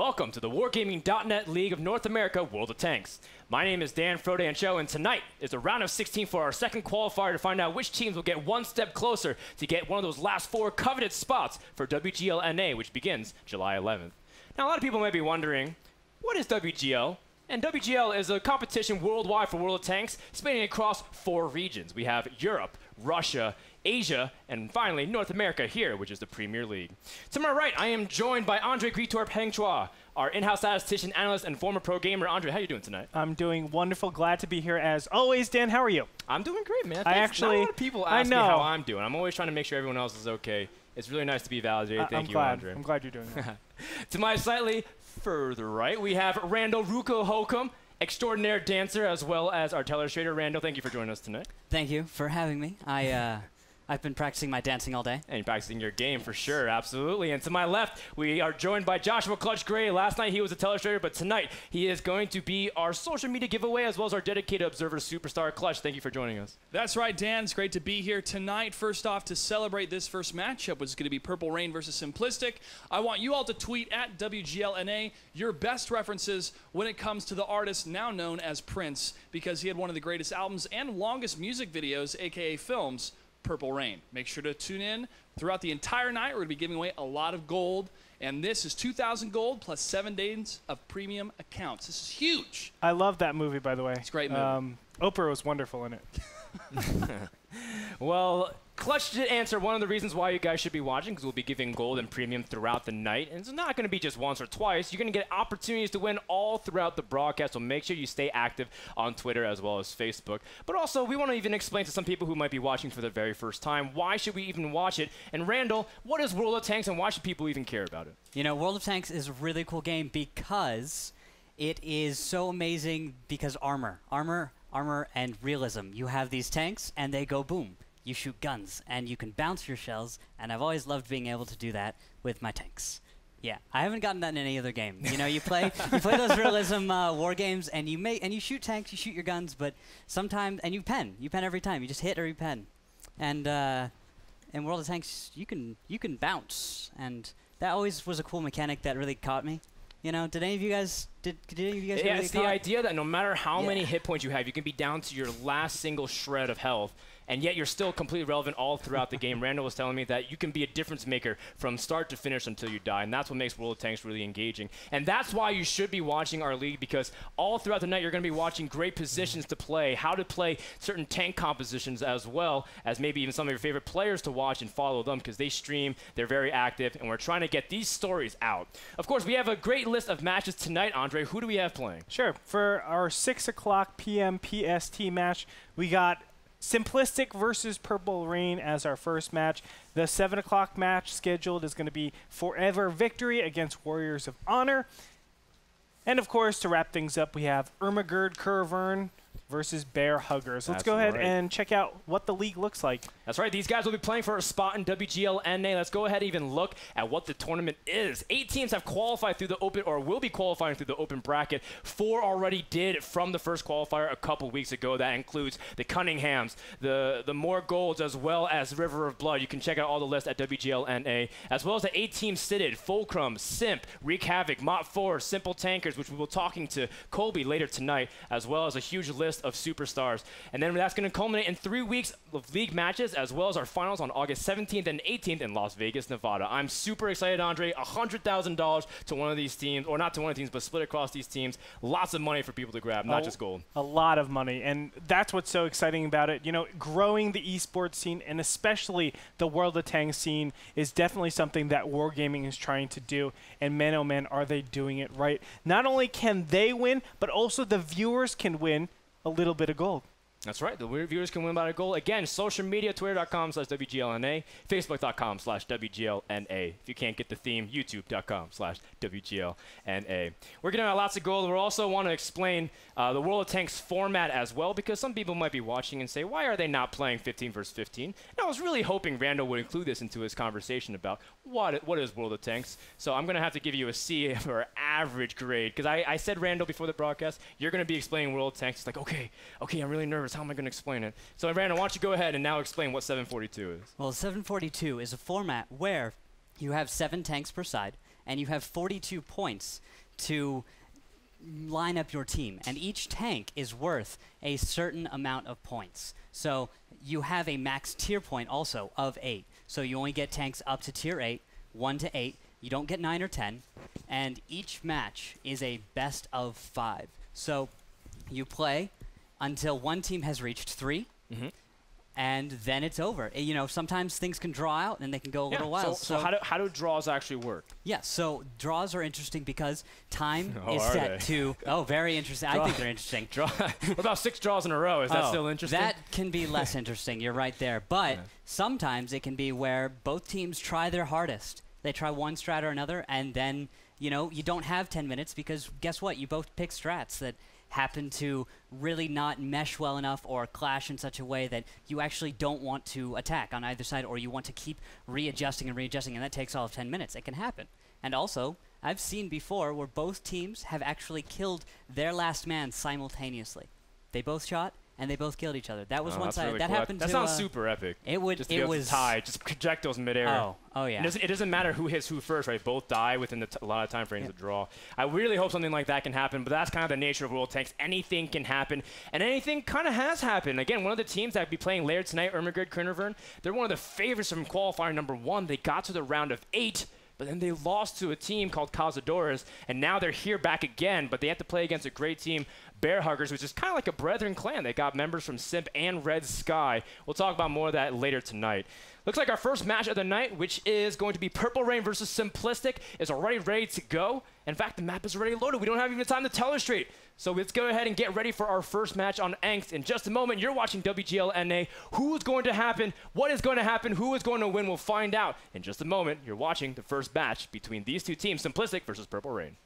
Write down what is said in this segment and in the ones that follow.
Welcome to the Wargaming.net League of North America World of Tanks. My name is Dan Frodancho, and tonight is a round of 16 for our second qualifier to find out which teams will get one step closer to get one of those last four coveted spots for WGLNA, which begins July 11th. Now, a lot of people might be wondering, what is WGL? And WGL is a competition worldwide for World of Tanks, spanning across 4 regions. We have Europe, Russia, Asia, and finally North America here, which is the Premier League. To my right, I am joined by Andre Gretorp Heng Chua, our in-house statistician, analyst, and former pro gamer. Andre, how are you doing tonight? I'm doing wonderful. Glad to be here as always. Dan, how are you? I'm doing great, man. Not a lot of people ask me how I'm doing. I'm always trying to make sure everyone else is okay. It's really nice to be validated. Thank you, Andre. I'm glad you're doing that. To my slightly further right, we have Randall Ruukil Holcomb, extraordinaire dancer, as well as our telestrator. Randall, thank you for joining us tonight. Thank you for having me. I've been practicing my dancing all day. And you're practicing your game for sure, absolutely. And to my left, we are joined by Joshua Clutch Gray. Last night he was a telestrator, but tonight he is going to be our social media giveaway as well as our dedicated observer superstar. Clutch, thank you for joining us. That's right, Dan. It's great to be here tonight. First off, to celebrate this first matchup, which is going to be Purple Rain versus Simplistic, I want you all to tweet at WGLNA your best references when it comes to the artist now known as Prince, because he had one of the greatest albums and longest music videos, aka films, Purple Rain. Make sure to tune in throughout the entire night. We're going to be giving away a lot of gold, and this is 2,000 gold plus 7 days of premium accounts. This is huge. I love that movie, by the way. It's a great movie. Oprah was wonderful in it. Well, Clutch did answer one of the reasons why you guys should be watching, because we'll be giving gold and premium throughout the night. And it's not going to be just once or twice. You're going to get opportunities to win all throughout the broadcast, so make sure you stay active on Twitter as well as Facebook. But also, we want to even explain to some people who might be watching for the very first time, why should we even watch it? And Randall, what is World of Tanks, and why should people even care about it? You know, World of Tanks is a really cool game because it is so amazing because armor and realism. You have these tanks, and they go boom. You shoot guns, and you can bounce your shells, and I've always loved being able to do that with my tanks. Yeah, I haven't gotten that in any other game. You know, you play those realism war games, and you shoot tanks, you shoot your guns, but sometimes, and you pen every time. You just hit or you pen, and in World of Tanks, you can bounce, and that always was a cool mechanic that really caught me. You know, did any of you guys Yeah, really it's the idea that no matter how many hit points you have, you can be down to your last single shred of health, and yet you're still completely relevant all throughout the game. Randall was telling me that you can be a difference maker from start to finish until you die, and that's what makes World of Tanks really engaging. And that's why you should be watching our league, because all throughout the night you're going to be watching great positions to play, how to play certain tank compositions, as well as maybe even some of your favorite players to watch and follow them, because they stream, they're very active, and we're trying to get these stories out. Of course, we have a great list of matches tonight. Andre, who do we have playing? Sure. For our 6 o'clock p.m. PST match, we got Simplistic versus Purple Rain as our first match. The 7 o'clock match scheduled is going to be Forever Victory against Warriors of Honor. And of course, to wrap things up, we have Ermagerd Curvern versus Bear Huggers. Let's go ahead and check out what the league looks like. That's right. These guys will be playing for a spot in WGLNA. Let's go ahead and even look at what the tournament is. 8 teams have qualified through the open, or will be qualifying through the open bracket. 4 already did from the first qualifier a couple weeks ago. That includes the Cunninghams, the More Golds, as well as River of Blood. You can check out all the lists at WGLNA, as well as the 8 teams sitted: Fulcrum, Simp, Wreak Havoc, Mott 4, Simple Tankers, which we will be talking to Colby later tonight, as well as a huge list of superstars. And then that's going to culminate in 3 weeks of league matches, as well as our finals on August 17th and 18th in Las Vegas, Nevada. I'm super excited, Andre. $100,000 to one of these teams, or not to one of the teams, but split across these teams. Lots of money for people to grab, not just gold. A lot of money, and that's what's so exciting about it. You know, growing the esports scene, and especially the World of Tanks scene, is definitely something that Wargaming is trying to do, and man, oh man, are they doing it right. Not only can they win, but also the viewers can win a little bit of gold. That's right. The viewers can win by a goal. Again, social media, twitter.com/WGLNA, facebook.com/WGLNA. If you can't get the theme, youtube.com/WGLNA. We're getting lots of gold. We also want to explain the World of Tanks format as well, because some people might be watching and say, why are they not playing 15 versus 15? And I was really hoping Randall would include this into his conversation about what is World of Tanks. So I'm going to have to give you a C for average grade, because I said, Randall, before the broadcast, you're going to be explaining World of Tanks. It's like, okay, I'm really nervous. How am I going to explain it? So, Randall, why don't you go ahead and now explain what 742 is? Well, 742 is a format where you have 7 tanks per side, and you have 42 points to line up your team, and each tank is worth a certain amount of points. So you have a max tier point also of 8. So you only get tanks up to tier 8, 1 to 8. You don't get 9 or 10, and each match is a best of 5. So you play until one team has reached 3. And then it's over. You know, sometimes things can draw out and they can go a little while. So how do draws actually work? Yeah, so draws are interesting because time Oh, is are set they? to... Oh, very interesting. I think they're interesting. What about 6 draws in a row? Is that still interesting? That can be less interesting. You're right there. But sometimes it can be where both teams try their hardest. They try one strat or another, and then, you know, you don't have 10 minutes because guess what? You both pick strats that happen to really not mesh well enough or clash in such a way that you actually don't want to attack on either side, or you want to keep readjusting, and that takes all of 10 minutes. It can happen. And also, I've seen before where both teams have actually killed their last man simultaneously. They both shot, and they both killed each other. That was one side. Really that cool. happened That to... sounds super epic. It would... Just to be able to tie, just projectiles midair. Oh yeah. It doesn't matter who hits who first, right? Both die within a lot of time frames to draw. I really hope something like that can happen, but that's kind of the nature of World Tanks. Anything can happen, and anything kind of has happened. Again, one of the teams that will be playing later tonight, Ermagerd Kernavern, they're one of the favorites from qualifier number 1. They got to the round of 8, but then they lost to a team called Cazadores, and now they're here back again, but they have to play against a great team, Bear Huggers, which is kind of like a brethren clan. They got members from Simp and Red Sky. We'll talk about more of that later tonight. Looks like our first match of the night, which is going to be Purple Rain versus Simplistic, is already ready to go. In fact, the map is already loaded. We don't have even time to tell her straight. So let's go ahead and get ready for our first match on Angst. In just a moment, you're watching WGLNA. Who's going to happen? What is going to happen? Who is going to win? We'll find out. In just a moment, you're watching the first match between these two teams, Simplistic versus Purple Rain.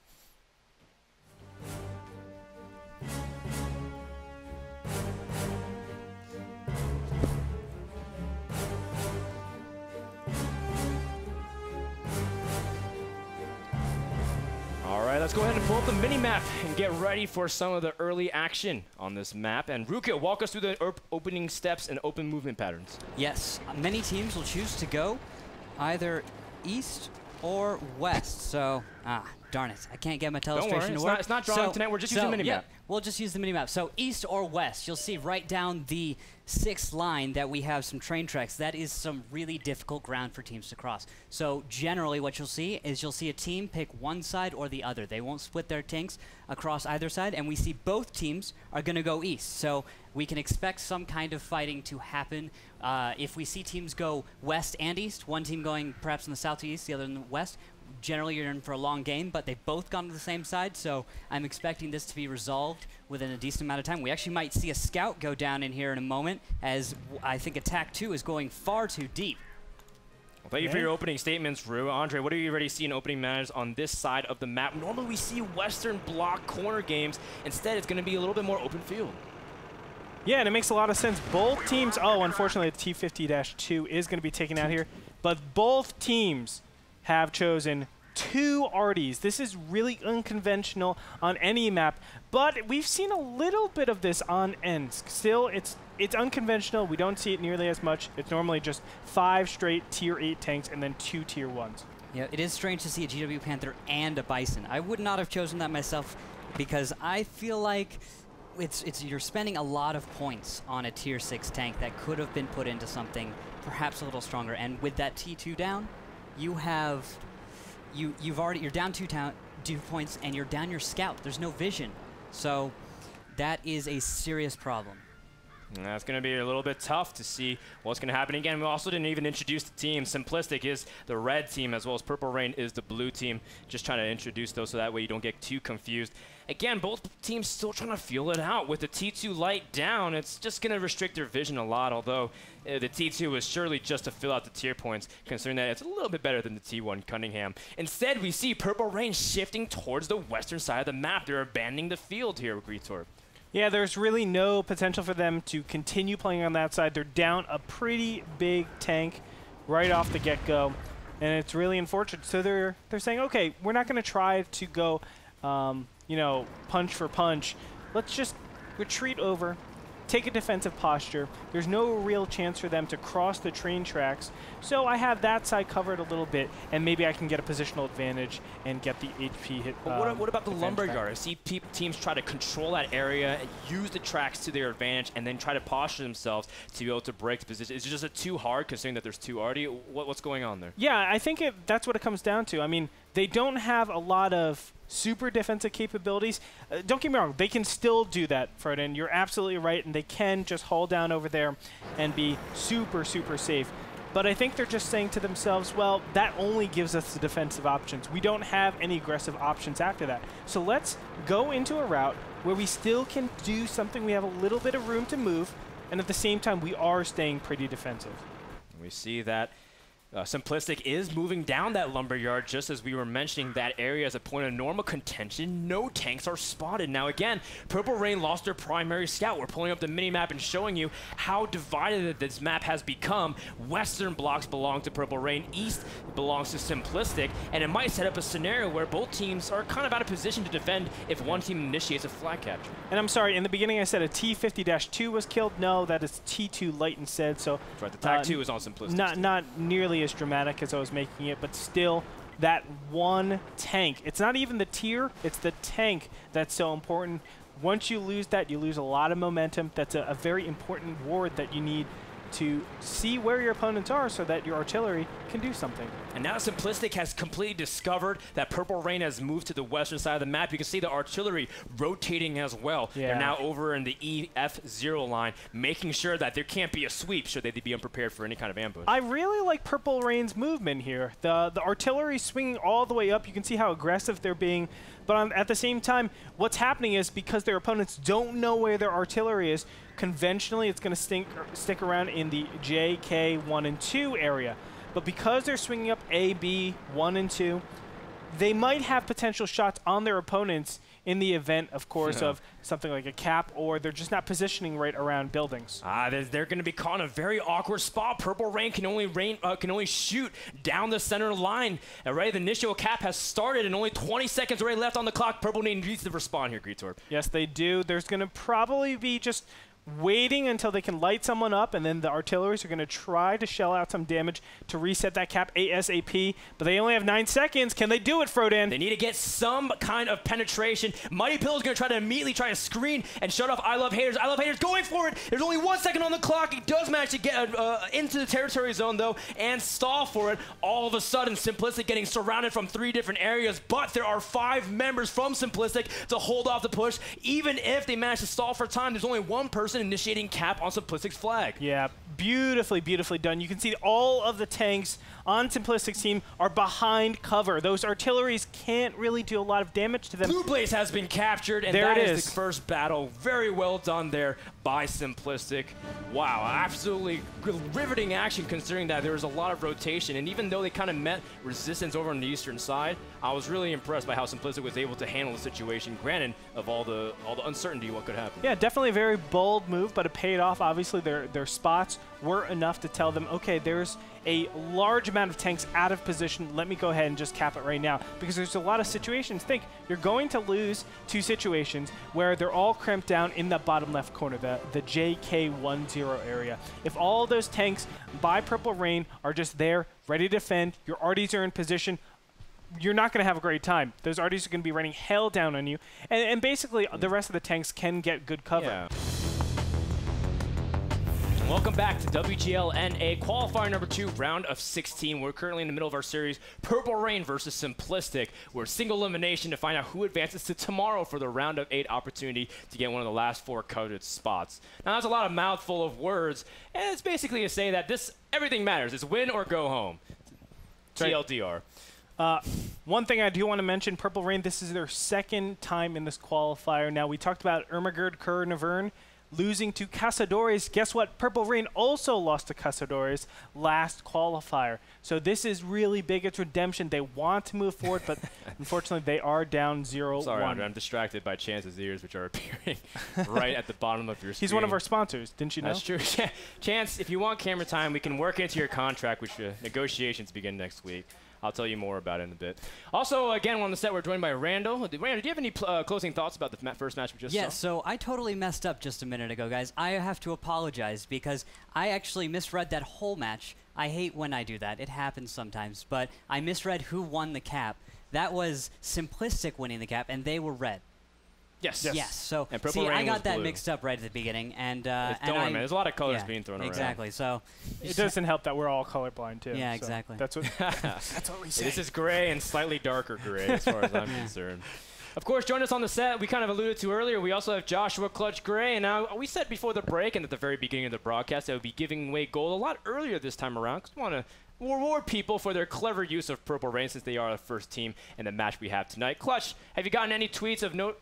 All right, let's go ahead and pull up the mini-map and get ready for some of the early action on this map. And Ruukil, walk us through the opening steps and open movement patterns. Yes, many teams will choose to go either east or west. So, darn it, I can't get my illustration to work. It's not drawing tonight. We're just using the mini-map. Yeah, we'll just use the mini-map. So east or west, you'll see right down the 6th line that we have some train tracks. That is some really difficult ground for teams to cross. So generally what you'll see is you'll see a team pick one side or the other. They won't split their tanks across either side, and we see both teams are going to go east. So we can expect some kind of fighting to happen. If we see teams go west and east, one team going perhaps in the south to east, the other in the west, generally you're in for a long game, but they've both gone to the same side, so I'm expecting this to be resolved within a decent amount of time. We actually might see a scout go down in here in a moment, as I think attack 2 is going far too deep. Well, thank you for your opening statements, Ru. Andre, what have you already seen opening matters on this side of the map? Normally we see Western block corner games. Instead, it's going to be a little bit more open field. Yeah, and it makes a lot of sense. Both teams, unfortunately, the T50-2 is going to be taken out here, but both teams have chosen 2 arties. This is really unconventional on any map, but we've seen a little bit of this on Ensk. Still, it's unconventional. We don't see it nearly as much. It's normally just 5 straight tier 8 tanks and then 2 tier 1s. Yeah, it is strange to see a GW Panther and a Bison. I would not have chosen that myself because I feel like you're spending a lot of points on a tier 6 tank that could have been put into something perhaps a little stronger. And with that T2 down, you're down 2 points and you're down your scout. There's no vision. So that is a serious problem. And that's going to be a little bit tough to see what's going to happen. Again, we also didn't even introduce the team. Simplistic is the red team, as well as Purple Rain is the blue team. Just trying to introduce those so that way you don't get too confused. Again, both teams still trying to feel it out. With the T2 light down, it's just going to restrict their vision a lot, although the T2 was surely just to fill out the tier points, considering that it's a little bit better than the T1 Cunningham. Instead, we see Purple Rain shifting towards the western side of the map. They're abandoning the field here with Gretorp. Yeah, there's really no potential for them to continue playing on that side. They're down a pretty big tank right off the get-go, and it's really unfortunate. So they're saying, okay, we're not going to try to go, punch for punch. Let's just retreat over, take a defensive posture. There's no real chance for them to cross the train tracks. So I have that side covered a little bit, and maybe I can get a positional advantage and get the HP hit. But what about the lumberyard? I see teams try to control that area, use the tracks to their advantage, and then try to posture themselves to be able to break the position. Is it just too hard considering that there's two already? What's going on there? Yeah, I think that's what it comes down to. I mean, they don't have a lot of super defensive capabilities. Don't get me wrong, they can still do that, Froden. You're absolutely right, and they can just haul down over there and be super, super safe. But I think they're just saying to themselves, well, that only gives us the defensive options. We don't have any aggressive options after that. So let's go into a route where we still can do something. We have a little bit of room to move, and at the same time, we are staying pretty defensive. We see that Simplistic is moving down that lumberyard, just as we were mentioning that area as a point of normal contention. No tanks are spotted. Now again, Purple Rain lost their primary scout. We're pulling up the mini-map and showing you how divided this map has become. Western blocks belong to Purple Rain, east belongs to Simplistic, and it might set up a scenario where both teams are kind of out of position to defend if one team initiates a flag capture. And I'm sorry, in the beginning I said a T-50-2 was killed. No, that is T2 Light instead. So that's right, the TAC 2 is on Simplistic. Not nearly as dramatic as I was making it, but still that one tank. It's not even the tier, it's the tank that's so important. Once you lose that, you lose a lot of momentum. That's a very important ward that you need to see where your opponents are so that your artillery can do something. And now Simplistic has completely discovered that Purple Rain has moved to the western side of the map. You can see the artillery rotating as well. Yeah. They're now over in the EF0 line, making sure that there can't be a sweep should they be unprepared for any kind of ambush. I really like Purple Rain's movement here. The artillery swinging all the way up. You can see how aggressive they're being. But at the same time, what's happening is because their opponents don't know where their artillery is, conventionally it's going to stick around in the J, K, 1, and 2 area. But because they're swinging up A, B, 1, and 2, they might have potential shots on their opponents in the event, of course, of something like a cap, or they're just not positioning right around buildings. They're going to be caught in a very awkward spot. Purple Rain can only shoot down the center line. Already, the initial cap has started, and only 20 seconds already left on the clock. Purple Rain needs to respond here, Gretorp. Yes, they do. There's going to probably be just waiting until they can light someone up, and then the artilleries are going to try to shell out some damage to reset that cap ASAP, but they only have 9 seconds. Can they do it, Frodan? They need to get some kind of penetration. Mighty Pill is going to try to immediately try to screen and shut off I Love Haters. I Love Haters going for it. There's only 1 second on the clock. He does manage to get into the territory zone, though, and stall for it. All of a sudden, Simplistic getting surrounded from 3 different areas, but there are 5 members from Simplistic to hold off the push. Even if they manage to stall for time, there's only 1 person initiating cap on Simplistic's flag. Yeah, beautifully, beautifully done. You can see all of the tanks on Simplistic's team are behind cover. Those artilleries can't really do a lot of damage to them. Blue Blaze has been captured, and that is the first battle. Very well done there by Simplistic. Wow, absolutely riveting action considering that there was a lot of rotation, and even though they kind of met resistance over on the eastern side, I was really impressed by how Simplistic was able to handle the situation, granted of all the uncertainty what could happen. Yeah, definitely a very bold move, but it paid off. Obviously, their spots were enough to tell them, okay, there's a large amount of tanks out of position. Let me go ahead and just cap it right now, because there's a lot of situations. Think, you're going to lose 2 situations where they're all cramped down in the bottom left corner, the JK10 area. If all those tanks by Purple Rain are just there, ready to defend, your arties are in position, you're not going to have a great time. Those arties are going to be raining hell down on you, and basically the rest of the tanks can get good cover. Yeah. Welcome back to WGLNA Qualifier number 2, round of 16. We're currently in the middle of our series, Purple Rain versus Simplistic. We're single elimination to find out who advances to tomorrow for the round of 8 opportunity to get one of the last 4 coveted spots. Now, that's a lot of mouthful of words, and it's basically to say that everything matters. It's win or go home. TLDR. One thing I do want to mention, Purple Rain, this is their 2nd time in this qualifier. Now, we talked about Ermagerd Kerr Navern losing to Cazadores. Guess what? Purple Rain also lost to Cazadores last qualifier. So this is really big. It's redemption. They want to move forward, but unfortunately they are down 0-1. Sorry, I'm distracted by Chance's ears, which are appearing right at the bottom of your screen. He's one of our sponsors. Didn't you know? That's true. Chance, if you want camera time, we can work into your contract, which negotiations begin next week. I'll tell you more about it in a bit. Also, again, on the set, we're joined by Randall. Randall, do you have any closing thoughts about the first match we just saw? Yeah, so I totally messed up just a minute ago, guys. I have to apologize because I actually misread that whole match. I hate when I do that. It happens sometimes. But I misread who won the cap. That was Simplistic winning the cap, and they were red. Yes. Yes. So, and Purple see, Rain I got was that blue. mixed up right at the beginning. And, don't worry, man. There's a lot of colors being thrown around. Exactly. So it doesn't help that we're all colorblind, too. Yeah, so exactly. That's what, that's what we say. This is gray and slightly darker gray as far as I'm concerned. Of course, join us on the set. We kind of alluded to earlier. We also have Joshua Clutch Gray. And now we said before the break and at the very beginning of the broadcast that we'll be giving away gold a lot earlier this time around because we want to reward people for their clever use of Purple Rain since they are the first team in the match we have tonight. Clutch, have you gotten any tweets of note?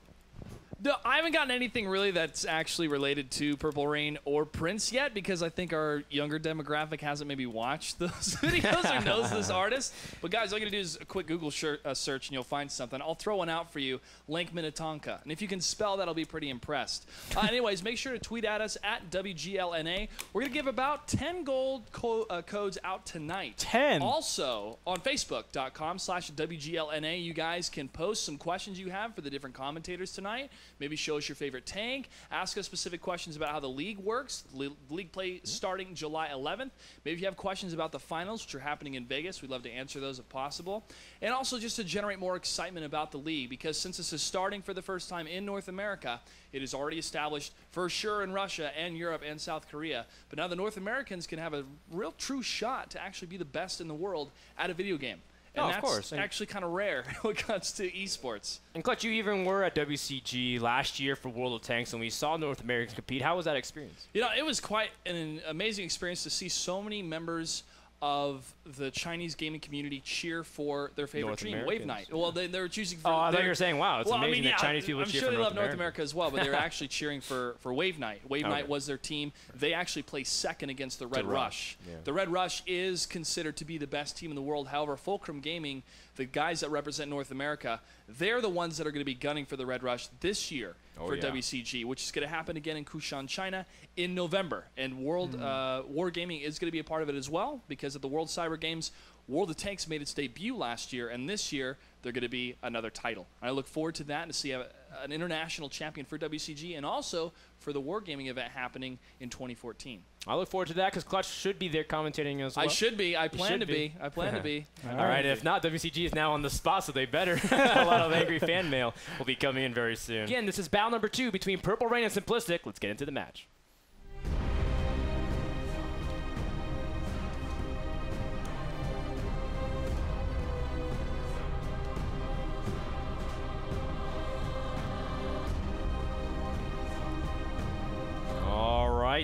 No, I haven't gotten anything really that's actually related to Purple Rain or Prince yet because I think our younger demographic hasn't maybe watched those videos or knows this artist. But guys, all you gotta do is a quick Google search and you'll find something. I'll throw one out for you, Link Minnetonka. And if you can spell that, I'll be pretty impressed. Anyways, make sure to tweet at us at WGLNA. We're gonna give about 10 gold codes out tonight. 10? Also, on Facebook.com/WGLNA, you guys can post some questions you have for the different commentators tonight. Maybe show us your favorite tank. Ask us specific questions about how the league works. League play starting July 11th. Maybe if you have questions about the finals, which are happening in Vegas, we'd love to answer those if possible. And also just to generate more excitement about the league, because since this is starting for the first time in North America, it is already established for sure in Russia and Europe and South Korea. But now the North Americans can have a real true shot to actually be the best in the world at a video game. And that's actually kind of rare when it comes to esports. And Clutch, you even were at WCG last year for World of Tanks, and we saw North Americans compete. How was that experience? You know, it was quite an amazing experience to see so many members of the Chinese gaming community cheer for their favorite team, Wave Night. Well, they were choosing for... Oh, I thought you were saying, wow, it's amazing that Chinese people cheer for I'm sure they love North North America as well, but they were actually cheering for Wave Night. Wave Night was their team. They actually placed second against the Red Rush. Yeah. The Red Rush is considered to be the best team in the world. However, Fulcrum Gaming, the guys that represent North America, they're the ones that are going to be gunning for the Red Rush this year for WCG, which is going to happen again in Kushan, China in November. And Wargaming is going to be a part of it as well because at the World Cyber Games, World of Tanks made its debut last year, and this year they're going to be another title. I look forward to that and to see an international champion for WCG and also for the Wargaming event happening in 2014. I look forward to that because Clutch should be there commentating as well. I should be. I plan to be. I plan to be. All right. If not, WCG is now on the spot, so they better. A lot of angry fan mail will be coming in very soon. Again, this is battle number 2 between Purple Rain and Simplistic. Let's get into the match.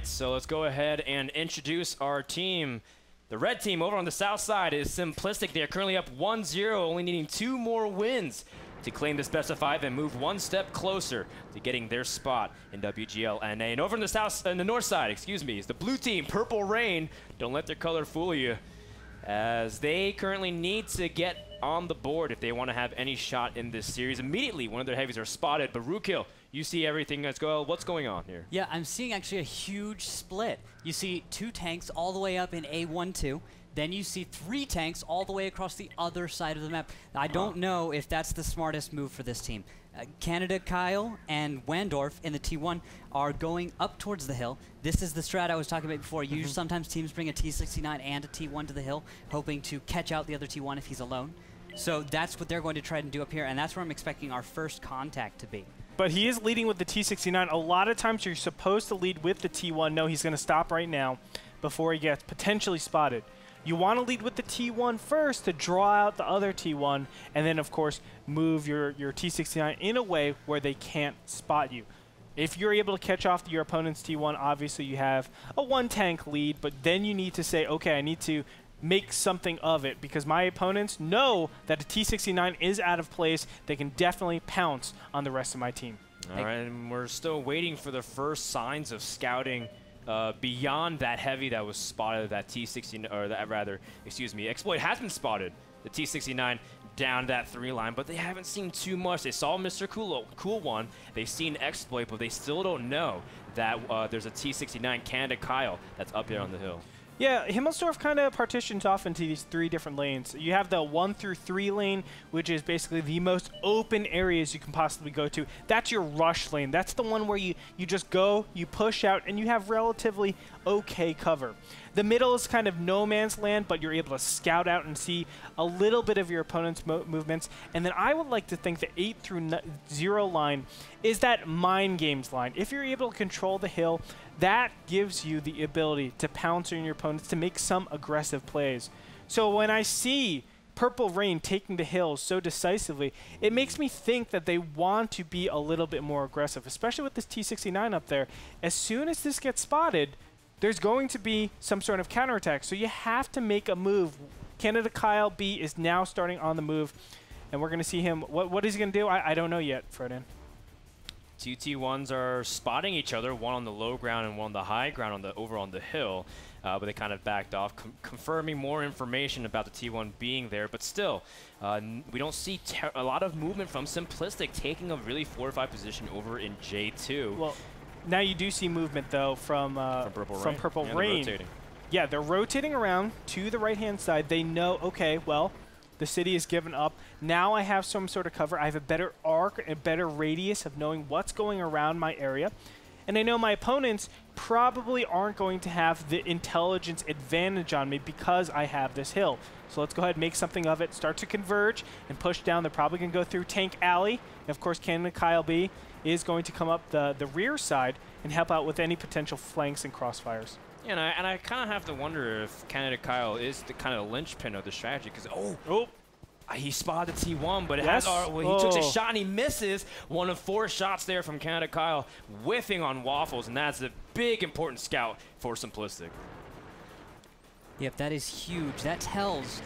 So let's go ahead and introduce our team. The red team over on the south side is Simplistic. They are currently up 1-0, only needing 2 more wins to claim this best of 5 and move 1 step closer to getting their spot in WGLNA. And over on the north side, is the blue team, Purple Rain. Don't let their color fool you, as they currently need to get on the board if they want to have any shot in this series. Immediately, one of their heavies are spotted, but Ruukil, you see everything that's what's going on here? Yeah, I'm seeing actually a huge split. You see 2 tanks all the way up in A1-2. Then you see 3 tanks all the way across the other side of the map. I don't know if that's the smartest move for this team. Canada Kyle and Wandorf in the T1 are going up towards the hill. This is the strat I was talking about before. Usually sometimes teams bring a T69 and a T1 to the hill, hoping to catch out the other T1 if he's alone. So that's what they're going to try and do up here, and that's where I'm expecting our first contact to be. But he is leading with the T69. A lot of times you're supposed to lead with the T1. No, he's going to stop right now before he gets potentially spotted. You want to lead with the T1 first to draw out the other T1, and then, of course, move your T69 in a way where they can't spot you. If you're able to catch off your opponent's T1, obviously you have a 1-tank lead, but then you need to say, okay, I need to make something of it, because my opponents know that the T69 is out of place. They can definitely pounce on the rest of my team. All right, and we're still waiting for the first signs of scouting beyond that heavy that was spotted. That T69, or that rather, Exploit has been spotted. The T69 down that 3 line, but they haven't seen too much. They saw Mr. Cool One. They've seen Exploit, but they still don't know that there's a T69 Canada Kyle that's up there on the hill. Yeah, Himmelsdorf kind of partitions off into these 3 different lanes. You have the 1 through 3 lane, which is basically the most open areas you can possibly go to. That's your rush lane. That's the one where you just go, you push out, and you have relatively okay cover. The middle is kind of no man's land, but you're able to scout out and see a little bit of your opponent's movements. And then I would like to think the 8 through 0 line is that mind games line. If you're able to control the hill, that gives you the ability to pounce on your opponents, to make some aggressive plays. So when I see Purple Rain taking the hills so decisively, it makes me think that they want to be a little bit more aggressive, especially with this T-69 up there. As soon as this gets spotted, there's going to be some sort of counterattack. So you have to make a move. Canada Kyle B is now starting on the move, and we're going to see him. What is he going to do? I don't know yet, Fredin. Two T1s are spotting each other, one on the low ground and one on the high ground over on the hill, but they kind of backed off, confirming more information about the T1 being there. But still, we don't see a lot of movement from Simplistic taking a really fortified position over in J2. Well, now you do see movement, though, from Purple Rain. They're rotating. Yeah, they're rotating around to the right-hand side. They know, okay, well, the city is given up. Now I have some sort of cover. I have a better arc, a better radius of knowing what's going around my area. And I know my opponents probably aren't going to have the intelligence advantage on me because I have this hill. So let's go ahead and make something of it, start to converge and push down. They're probably going to go through Tank Alley. And of course, Canada Kyle B is going to come up the rear side and help out with any potential flanks and crossfires. Yeah, and I kind of have to wonder if Canada Kyle is the kind of linchpin of the strategy, because he spotted the T1, but he took a shot and he misses. One of 4 shots there from Canada Kyle, whiffing on Waffles, and that's a big important scout for Simplistic. Yep, that is huge. That tells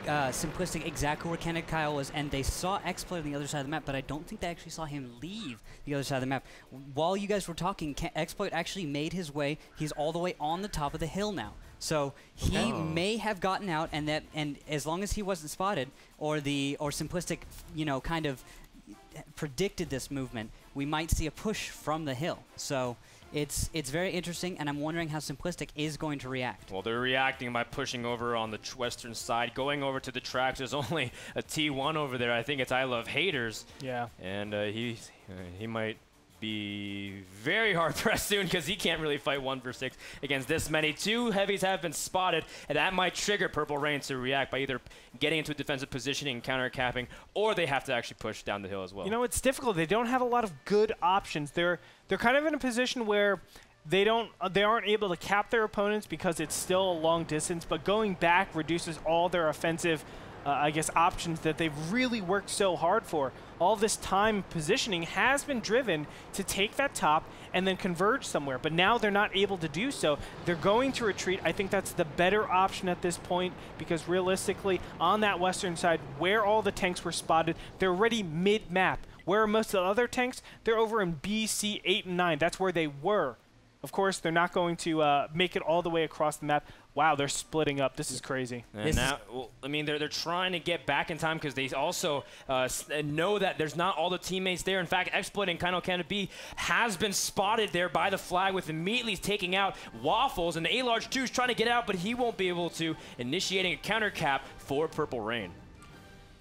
Simplistic exactly where Canada Kyle was, and they saw Exploit on the other side of the map, but I don't think they actually saw him leave the other side of the map. While you guys were talking, Exploit actually made his way. He's all the way on the top of the hill now. So he may have gotten out, and as long as he wasn't spotted, or Simplistic, kind of predicted this movement, we might see a push from the hill. So it's very interesting, and I'm wondering how Simplistic is going to react. Well, they're reacting by pushing over on the western side, going over to the tracks. There's only a T1 over there. I think it's I Love Haters. Yeah. And he might be very hard pressed soon, because he can't really fight 1 versus 6 against this many. 2 heavies have been spotted, and that might trigger Purple Rain to react by either getting into a defensive positioning and counter-capping, or they have to actually push down the hill as well. You know, it's difficult. They don't have a lot of good options. They're kind of in a position where they aren't able to cap their opponents because it's still a long distance, but going back reduces all their offensive options that they've really worked so hard for. All this time positioning has been driven to take that top and then converge somewhere, but now they're not able to do so. They're going to retreat. I think that's the better option at this point, because realistically, on that western side, where all the tanks were spotted, they're already mid-map. Where are most of the other tanks? They're over in B, C, 8, and 9. That's where they were. Of course, they're not going to make it all the way across the map. Wow, they're splitting up. This is crazy. And now, they're trying to get back in time, because they also know that there's not all the teammates there. In fact, Exploiting Canada B has been spotted there by the flag, with immediately taking out Waffles, and the A-Large 2 is trying to get out, but he won't be able to, initiating a counter cap for Purple Rain.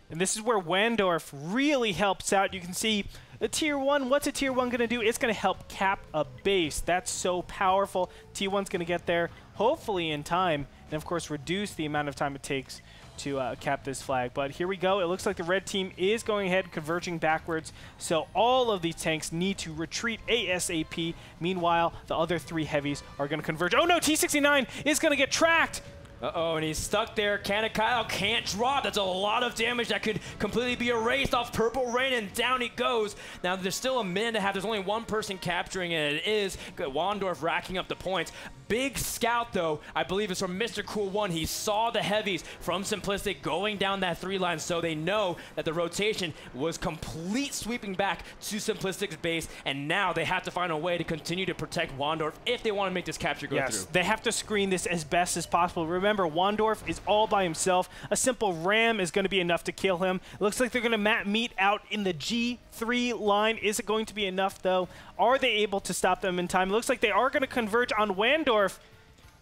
And this is where Wandorf really helps out. You can see a Tier 1, what's a Tier 1 going to do? It's going to help cap a base. That's so powerful. T1's going to get there, hopefully in time, and of course reduce the amount of time it takes to cap this flag. But here we go. It looks like the red team is going ahead, converging backwards. So all of these tanks need to retreat ASAP. Meanwhile, the other 3 heavies are going to converge. Oh no, T-69 is going to get tracked. Uh-oh, and he's stuck there. Canada Kyle can't drop. That's a lot of damage that could completely be erased off Purple Rain, and down he goes. Now, there's still a minute and a half. There's only 1 person capturing it. It is Wandorf racking up the points. Big scout, though, I believe is from Mr. Cool 1. He saw the heavies from Simplistic going down that 3 line, so they know that the rotation was complete sweeping back to Simplistic's base, and now they have to find a way to continue to protect Wandorf if they want to make this capture go through. They have to screen this as best as possible. Remember, Wandorf is all by himself. A simple ram is going to be enough to kill him. Looks like they're going to meet out in the G3 line. Is it going to be enough, though? Are they able to stop them in time? Looks like they are going to converge on Wandorf.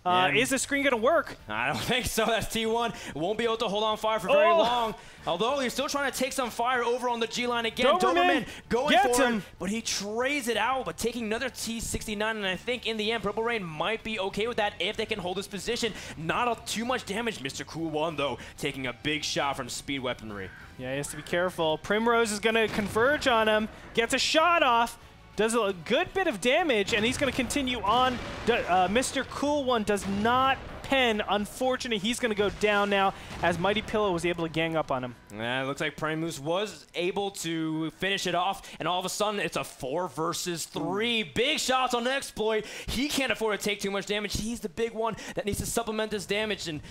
Is the screen going to work? I don't think so. That's T1. Won't be able to hold on fire for very long. Although he's still trying to take some fire over on the G line again. Doberman going for it, but he trades it out, but taking another T69, and I think in the end, Purple Rain might be okay with that if they can hold this position. Not too much damage. Mr. Cool One, though, taking a big shot from speed weaponry. Yeah, he has to be careful. Primrose is going to converge on him, gets a shot off, does a good bit of damage, and he's going to continue on. Mr. Cool One does not pen. Unfortunately, he's going to go down now as Mighty Pillow was able to gang up on him. Yeah, it looks like Primus was able to finish it off, and all of a sudden, it's a 4 versus 3. Big shots on the exploit. He can't afford to take too much damage. He's the big one that needs to supplement this damage, and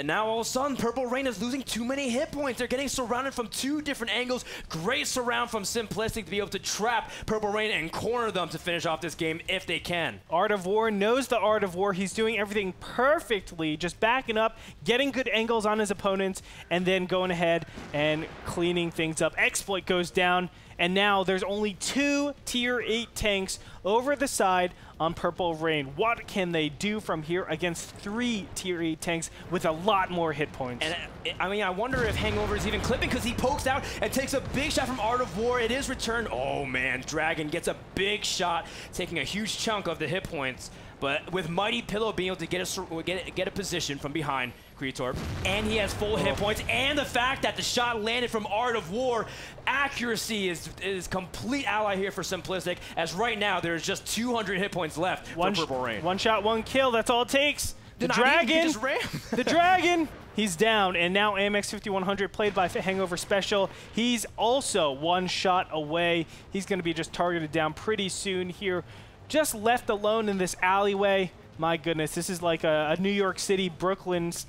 now all of a sudden, Purple Rain is losing too many hit points. They're getting surrounded from 2 different angles. Great surround from Simplistic to be able to trap Purple Rain and corner them to finish off this game if they can. Art of War knows the Art of War. He's doing everything perfectly, just backing up, getting good angles on his opponents, and then going ahead and cleaning things up. Exploit goes down, and now there's only 2 Tier 8 tanks over the side on Purple Rain. What can they do from here against 3 Tier 8 tanks with a lot more hit points? And I mean, I wonder if Hangover is even clipping because he pokes out and takes a big shot from Art of War. It is returned. Oh man, Dragon gets a big shot, taking a huge chunk of the hit points. But with Mighty Pillow being able to get a position from behind Gretorp, and he has full hit points, and the fact that the shot landed from Art of War, accuracy is complete ally here for Simplistic, as right now there's just 200 hit points left for Purple Rain. One shot, one kill, that's all it takes. The Dragon, the Dragon, he's down, and now AMX 5100 played by Hangover Special. He's also 1 shot away. He's going to be just targeted down pretty soon here. Just left alone in this alleyway. My goodness, this is like a New York City, Brooklyn's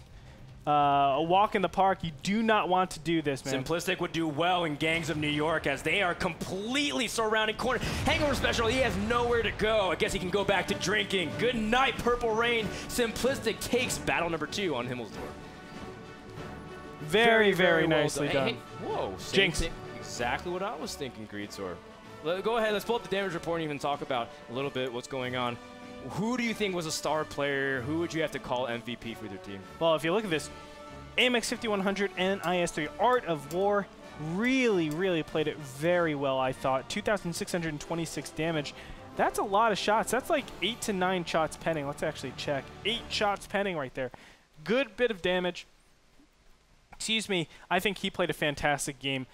a walk in the park. You do not want to do this, man. Simplistic would do well in Gangs of New York as they are completely surrounding corner. Hangover Special, he has nowhere to go. I guess he can go back to drinking. Good night, Purple Rain. Simplistic takes battle number 2 on Himmelsdorf. Very, very nicely done. Hey, whoa, Jinx. Exactly what I was thinking, Gretorp. Go ahead, let's pull up the damage report and even talk about a little bit what's going on. Who do you think was a star player? Who would you have to call MVP for their team? Well, if you look at this, AMX 5100 and IS3 Art of War really, really played it very well, I thought. 2,626 damage. That's a lot of shots. That's like 8 to 9 shots penning. Let's actually check. 8 shots penning right there. Good bit of damage. Excuse me. I think he played a fantastic game.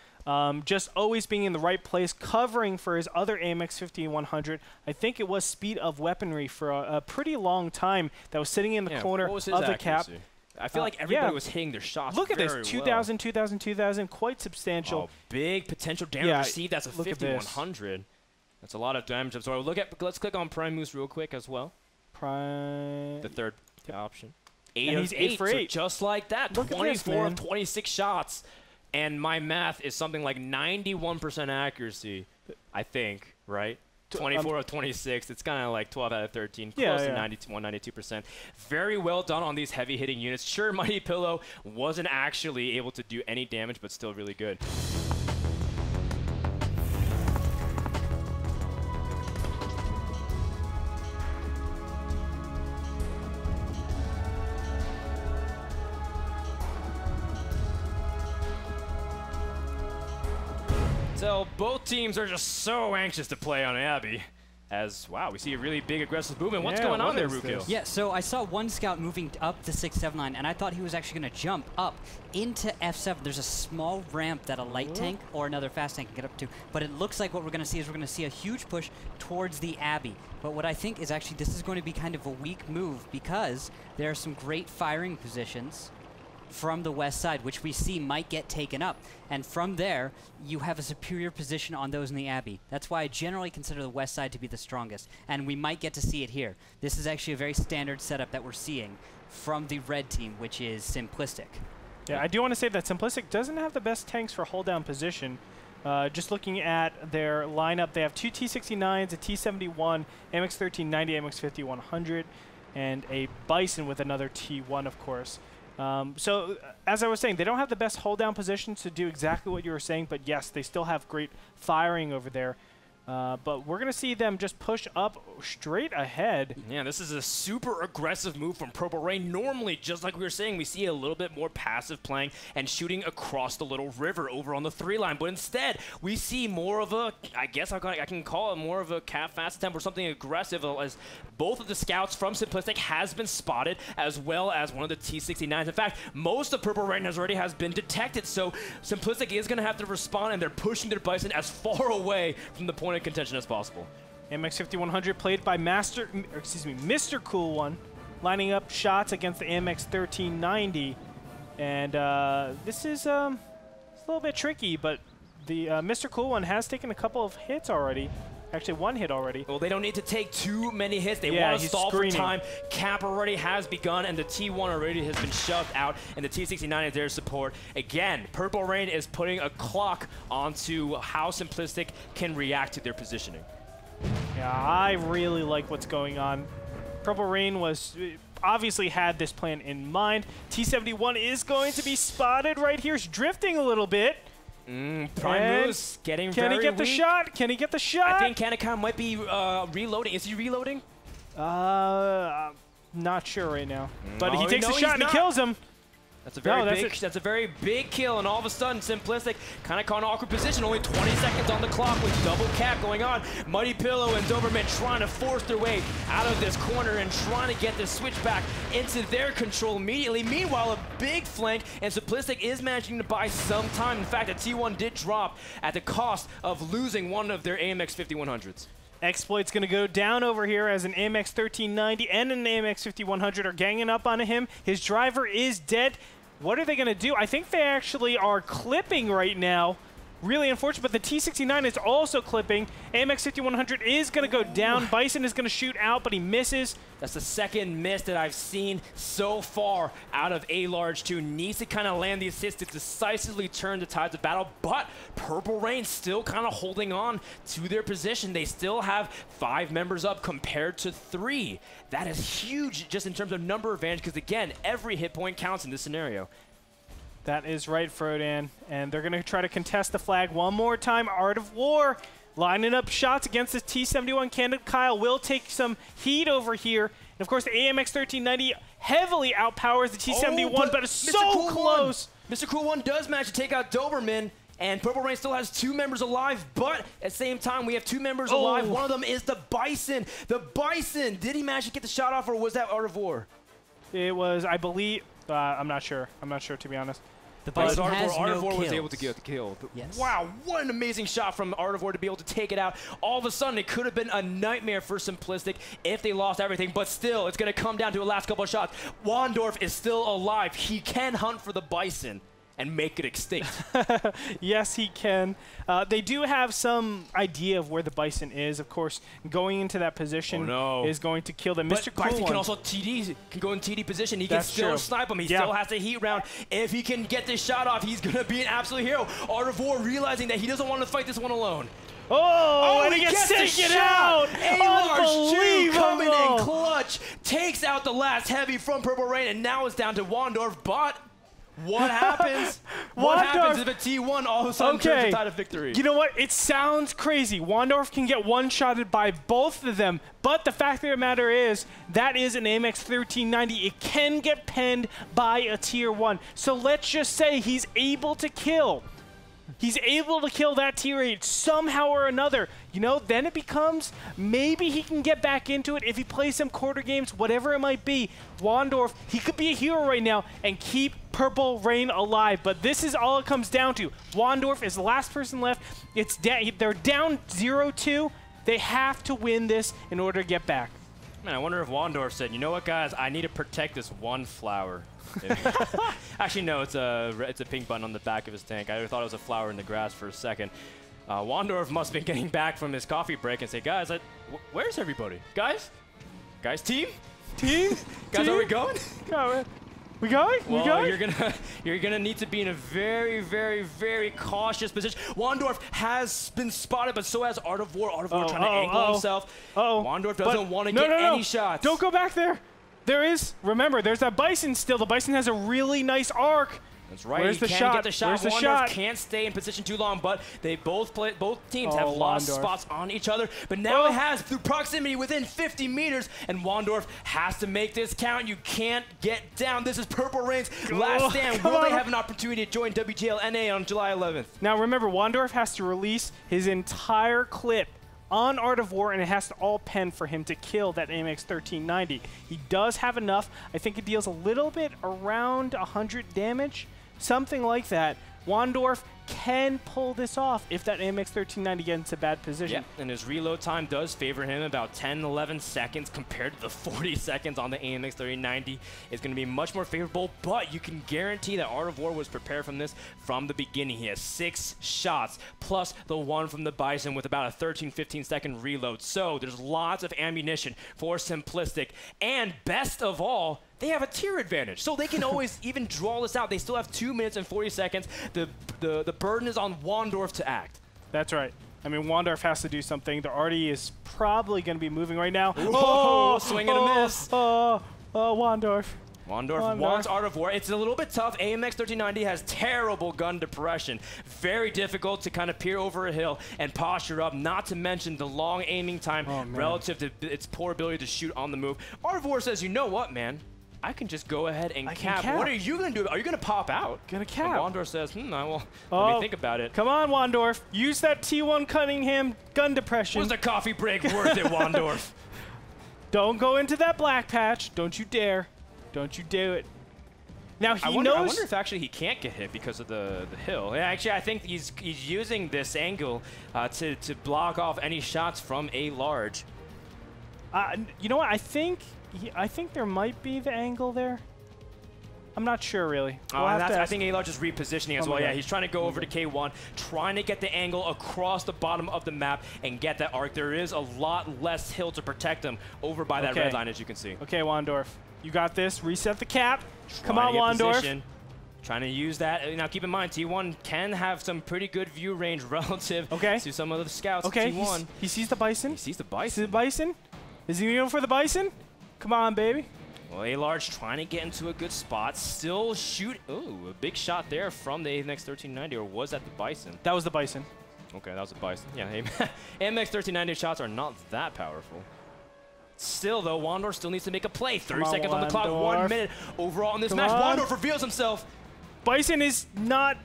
Just always being in the right place, covering for his other AMX 5100. I think it was speed of weaponry for a pretty long time that was sitting in the corner of the cap. I feel like everybody was hitting their shots. Look at this, 2,000, 2,000, 2,000, quite substantial. Oh, big potential damage received. That's a 5,100. That's a lot of damage. So let's click on Prime Moose real quick as well. Prime. The third option. 8 and he's 8 for 8. So just like that, Look 24 of 26 shots. And my math is something like 91% accuracy, I think, right? 24 of 26. It's kind of like 12 out of 13, close to 92%. Very well done on these heavy-hitting units. Sure, Mighty Pillow wasn't actually able to do any damage, but still really good. So both teams are just so anxious to play on Abby. As, wow, we see a really big aggressive movement. What's going on there, Ruukil? Yeah, so I saw one scout moving up to 679, and I thought he was actually going to jump up into F7. There's a small ramp that a light tank or another fast tank can get up to, but it looks like what we're going to see is we're going to see a huge push towards the Abbey. But what I think is actually this is going to be kind of a weak move because there are some great firing positions from the west side, which we see might get taken up. And from there, you have a superior position on those in the Abbey. That's why I generally consider the west side to be the strongest. And we might get to see it here. This is actually a very standard setup that we're seeing from the red team, which is Simplistic. Yeah, I do want to say that Simplistic doesn't have the best tanks for hold down position. Just looking at their lineup, they have 2 T69s, a T71, AMX 1390, AMX 5100, and a Bison with another T1, of course. So, as I was saying, they don't have the best hold-down positions to do exactly what you were saying, but yes, they still have great firing over there. But we're going to see them just push up straight ahead. Yeah, this is a super aggressive move from Purple Rain. Normally, just like we were saying, we see a little bit more passive playing and shooting across the little river over on the 3-line. But instead, we see more of a, I guess I can call it more of a fast attempt or something aggressive, as both of the scouts from Simplistic has been spotted, as well as one of the T-69s. In fact, most of Purple Rain has been detected, so Simplistic is going to have to respond, and they're pushing their Bison as far away from the point of contention as possible. AMX 5100 played by Mr. Cool One, lining up shots against the AMX 1390, and this is a little bit tricky, but the Mr. Cool One has taken a couple of hits already. Actually, one hit already. Well, they don't need to take too many hits. They want to stall for time. Cap already has begun, and the T1 already has been shoved out, and the T69 is there to support. Again, Purple Rain is putting a clock onto how Simplistic can react to their positioning. Yeah, I really like what's going on. Purple Rain obviously had this plan in mind. T71 is going to be spotted right here. He's drifting a little bit. Prime moves getting very weak. Can he get the shot? Can he get the shot? I think Kanekon might be reloading. Is he reloading? Not sure right now. But he takes the shot and he kills him. That's a very big kill, and all of a sudden, Simplistic kind of caught an awkward position. Only 20 seconds on the clock with double cap going on. Muddy Pillow and Doberman trying to force their way out of this corner and trying to get the switch back into their control immediately. Meanwhile, a big flank, and Simplistic is managing to buy some time. In fact, a T1 did drop at the cost of losing one of their AMX 5100s. Exploit's going to go down over here as an AMX 1390 and an AMX 5100 are ganging up on him. His driver is dead. What are they going to do? I think they actually are clipping right now. Really unfortunate, but the T69 is also clipping. AMX 5100 is going to go down. Bison is going to shoot out, but he misses. That's the second miss that I've seen so far out of A-Large 2. Needs to kind of land the assist to decisively turn the tides of battle, but Purple Rain still kind of holding on to their position. They still have 5 members up compared to 3. That is huge just in terms of number advantage, because again, every hit point counts in this scenario. That is right, Frodan. And they're going to try to contest the flag one more time. Art of War lining up shots against this T71. Candid Kyle will take some heat over here. And, of course, the AMX 1390 heavily outpowers the T71, but it's so close. Mr. Cool One does manage to take out Doberman, and Purple Rain still has 2 members alive, but at the same time, we have 2 members alive. One of them is the Bison. The Bison! Did he manage to get the shot off, or was that Art of War? It was, I believe, I'm not sure. I'm not sure, to be honest. The Bison has Art of no War was kills. able to get the kill. Yes. Wow, what an amazing shot from Art of War to be able to take it out. All of a sudden, it could have been a nightmare for Simplistic if they lost everything, but still, it's going to come down to a last couple of shots. Wandorf is still alive. He can hunt for the Bison and make it extinct. Yes, he can. They do have some idea of where the Bison is. Of course, going into that position is going to kill them. Mr. Cool Bison can also go in TD position. He can still snipe him. He still has a heat round. If he can get this shot off, he's going to be an absolute hero. Art of War realizing that he doesn't want to fight this one alone. And he gets taken out! A-Large 2 coming in clutch. Takes out the last heavy from Purple Rain, and now it's down to Wandorf, but what happens? What happens if a T1 all of a sudden turns the tide of victory? You know what? It sounds crazy. Wandorf can get one-shotted by both of them, but the fact of the matter is that is an AMX 1390. It can get penned by a Tier 1. So let's just say he's able to kill. He's able to kill that Tier 8 somehow or another. You know, then it becomes maybe he can get back into it if he plays some quarter games, whatever it might be. Wandorf, he could be a hero right now and keep Purple Rain alive. But this is all it comes down to. Wandorf is the last person left. They're down 0-2. They have to win this in order to get back. Man, I wonder if Wandorf said, you know what, guys? I need to protect this one flower. Actually, no, it's a pink button on the back of his tank. I thought it was a flower in the grass for a second. Wandorf must have been getting back from his coffee break and say, guys, where's everybody? Guys, team? Guys, are we going? We going? Well, you're gonna need to be in a very, very, very cautious position. Wandorf has been spotted, but so has Art of War. Art of War trying to angle himself. Wandorf doesn't want to get any shots. Don't go back there. Remember, there's that Bison still. The Bison has a really nice arc. That's right. Where's he the can shot? get the shot. Where's the Wandorf shot? can't stay in position too long, but they both teams have lost Wandorf. spots on each other. But now it has through proximity within 50 meters, and Wandorf has to make this count. You can't get down. This is Purple Rain's last stand. Will they have an opportunity to join WGLNA on July 11th? Now remember, Wandorf has to release his entire clip on Art of War, and it has to all pen for him to kill that AMX 1390. He does have enough. I think it deals a little bit around 100 damage, something like that. Wandorf can pull this off if that AMX 1390 gets into bad position. Yeah, and his reload time does favor him about 10, 11 seconds compared to the 40 seconds on the AMX 3090. It's going to be much more favorable, but you can guarantee that Art of War was prepared from this from the beginning. He has 6 shots, plus the one from the Bison with about a 13, 15 second reload. So there's lots of ammunition for Simplistic, and best of all, they have a tier advantage, so they can always even draw this out. They still have 2 minutes and 40 seconds. The burden is on Wandorf to act. That's right. I mean, Wandorf has to do something. The Artie is probably going to be moving right now. Oh, swing and a miss. Wandorf. Wandorf wants Art of War. It's a little bit tough. AMX 1390 has terrible gun depression. Very difficult to kind of peer over a hill and posture up, not to mention the long aiming time relative to its poor ability to shoot on the move. Art of War says, you know what, man? I can just go ahead and cap. What are you going to do? Are you going to pop out? Gonna cap. And Wandorf says, let me think about it. Come on, Wandorf. Use that T1 Cunningham gun depression. Was the coffee break worth it, Wandorf? Don't go into that black patch. Don't you dare. Don't you do it. Now he knows. I wonder if actually he can't get hit because of the hill. Yeah, actually, I think he's using this angle to block off any shots from a large. You know what? I think there might be the angle there. I'm not sure, really. I think A-Large is repositioning as well. Yeah, God. he's trying to go over to K1, trying to get the angle across the bottom of the map and get that arc. There is a lot less hill to protect him over by that red line, as you can see. Okay, Wandorf. You got this. Reset the cap. Come on, Wandorf. Trying to use that. Now, keep in mind, T1 can have some pretty good view range relative to some of the scouts. Okay, T1. He sees the Bison. He sees the Bison. He sees the Bison. Is he going for the Bison? Come on, baby. Well, A-Large trying to get into a good spot. Still shoot. Ooh, a big shot there from the AMX 1390, or was that the Bison? That was the Bison. Okay, that was the Bison. Yeah, AMX 1390 shots are not that powerful. Still, though, Wandorf still needs to make a play. 30 seconds on the clock, 1 minute overall in this match. Wandorf reveals himself. Bison is not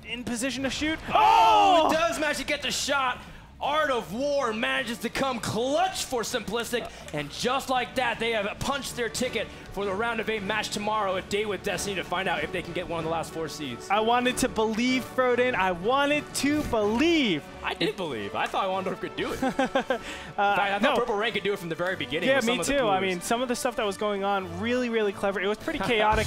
in position to shoot. Oh, he does manage to get the shot. Art of War manages to come clutch for Simplistic, and just like that, they have punched their ticket for the round of 8 match tomorrow at Day with Destiny to find out if they can get one of the last 4 seeds. I wanted to believe, Froden. I wanted to believe. I did believe. I thought Wandorf could do it. In fact, I thought Purple Rain could do it from the very beginning. Yeah, me too. I mean, some of the stuff that was going on, really, really clever. It was pretty chaotic.